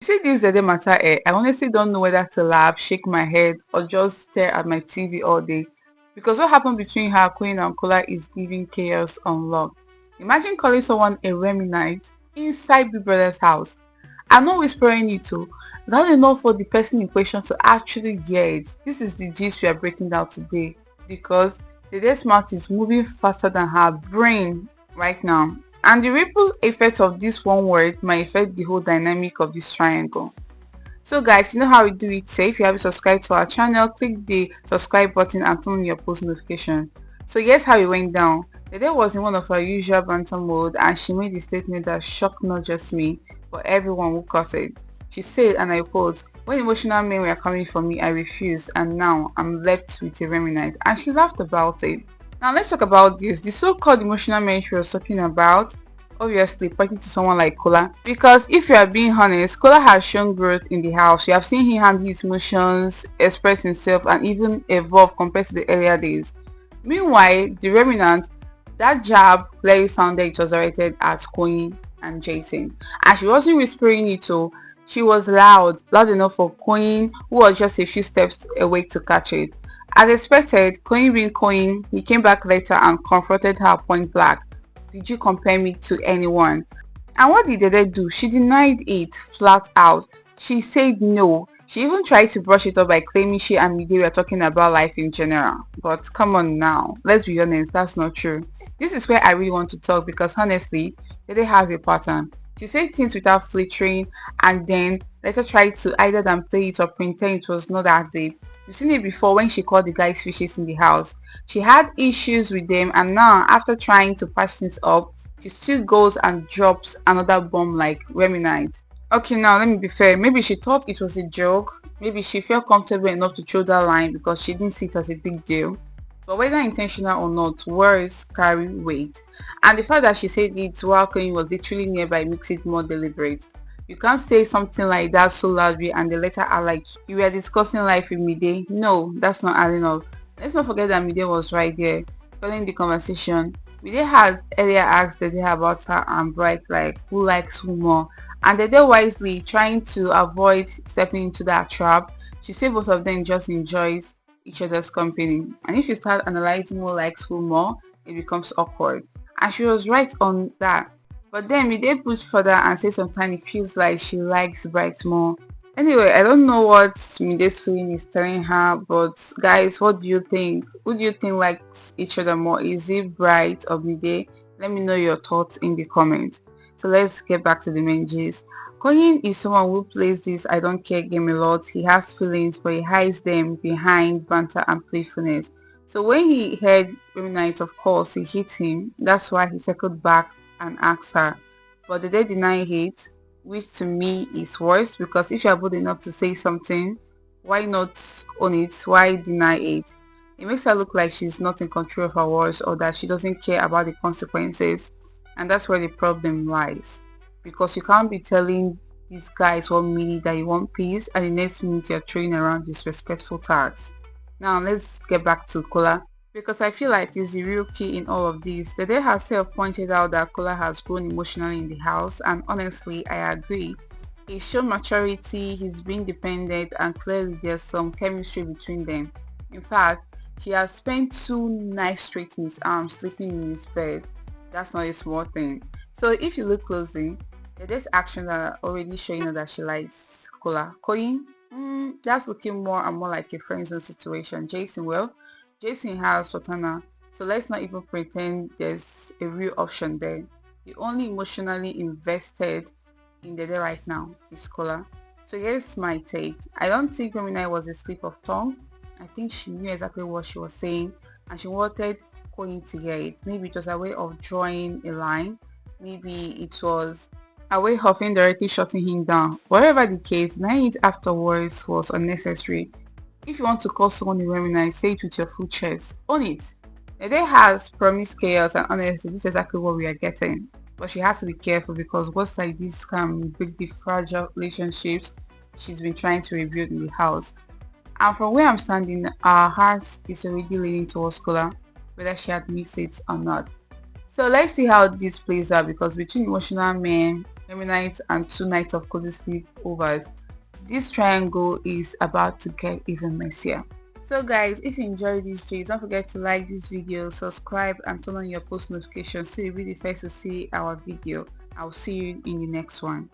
You see this Dede matter, I honestly don't know whether to laugh, shake my head, or just stare at my TV all day. Because what happened between her, Queen and Kola is giving chaos on love. Imagine calling someone a Remnant inside Big Brother's house. I'm not whispering it too. Loud enough for the person in question to actually hear it. This is the gist we are breaking down today. Because Dede's mouth is moving faster than her brain right now. And the ripple effect of this one word might affect the whole dynamic of this triangle. So guys, you know how we do it. Say if you haven't subscribed to our channel, click the subscribe button and turn on your post notification. So here's how it went down. The day was in one of her usual banter mode and she made a statement that shocked not just me, but everyone who caught it. She said, and I quote, "When emotional men were coming for me, I refused, and now I'm left with a remnant." And she laughed about it. Now let's talk about this. The so-called emotional men she was talking about, obviously pointing to someone like Kola. Because if you are being honest, Kola has shown growth in the house. You have seen him handle his emotions, express himself, and even evolve compared to the earlier days. Meanwhile, the Remnant, that jab clearly sounded it was directed at Koyin and Jason. And she wasn't whispering it too. She was loud enough for Koyin, who was just a few steps away to catch it. As expected, Koyin being Koyin, he came back later and confronted her point blank. "Did you compare me to anyone?" And what did Dede do? She denied it flat out. She said no. She even tried to brush it off by claiming she and Mide were talking about life in general. But come on now, let's be honest, that's not true. This is where I really want to talk because honestly, Dede has a pattern. She said things without filtering and then later tried to either than play it or pretend it was not that deep. We've seen it before when she called the guys fishes in the house. She had issues with them and now after trying to patch things up, she still goes and drops another bomb like Remnant. Okay, now let me be fair. Maybe she thought it was a joke. Maybe she felt comfortable enough to throw that line because she didn't see it as a big deal. But whether intentional or not, words carry weight. And the fact that she said it while Koyin was literally nearby makes it more deliberate. You can't say something like that so loudly and the later are like you were discussing life with Mide. No, that's not adding up. Let's not forget that Mide was right there, following the conversation. Mide had earlier asked Dede about her and Bright like who likes who more. And Dede wisely trying to avoid stepping into that trap. She said both of them just enjoys each other's company. And if you start analyzing who likes who more, it becomes awkward. And she was right on that. But then we did push further and say sometimes it feels like she likes Bright more. Anyway, I don't know what Mide's feeling is telling her, but guys, what do you think? Who do you think likes each other more? Is it Bright or Mide? Let me know your thoughts in the comments. So let's get back to the main gist. Koyin is someone who plays this I don't care game a lot. He has feelings, but he hides them behind banter and playfulness. So when he heard Remnant, of course, he hit him. That's why he circled back and asked her. But did they deny it? Which to me is worse because if you are bold enough to say something, why not own it? Why deny it? It makes her look like she's not in control of her words or that she doesn't care about the consequences. And that's where the problem lies. Because you can't be telling these guys 1 minute that you want peace and the next minute you're throwing around disrespectful tags. Now let's get back to Kola because I feel like it's the real key in all of this. Dede herself pointed out that Kola has grown emotionally in the house and honestly I agree. He's shown maturity, he's being dependent and clearly there's some chemistry between them. In fact, she has spent 2 nights straight in his arms sleeping in his bed. That's not a small thing. So if you look closely, Dede's actions are already showing her that she likes Kola. Koyin, that's looking more and more like a friend zone situation. Jason, well, Jason has Sotana, so let's not even pretend there's a real option there. The only emotionally invested in Dede right now is Kola. So here's my take. I don't think Remini was a slip of tongue. I think she knew exactly what she was saying and she wanted Koyin to hear it. Maybe it was a way of drawing a line. Maybe it was a way of indirectly shutting him down. Whatever the case, denying it afterwards was unnecessary. If you want to call someone a Remini, say it with your full chest. Own it. Ede has promised chaos and honestly this is exactly what we are getting. But she has to be careful because words like this can break the fragile relationships she's been trying to rebuild in the house. And from where I'm standing, our heart is already leaning towards Kola, whether she admits it or not. So let's see how this plays out because between emotional men, every night and 2 nights of cozy sleepovers. This triangle is about to get even messier. So guys, if you enjoyed this gist, don't forget to like this video, subscribe and turn on your post notifications so you'll be the first to see our video. I'll see you in the next one.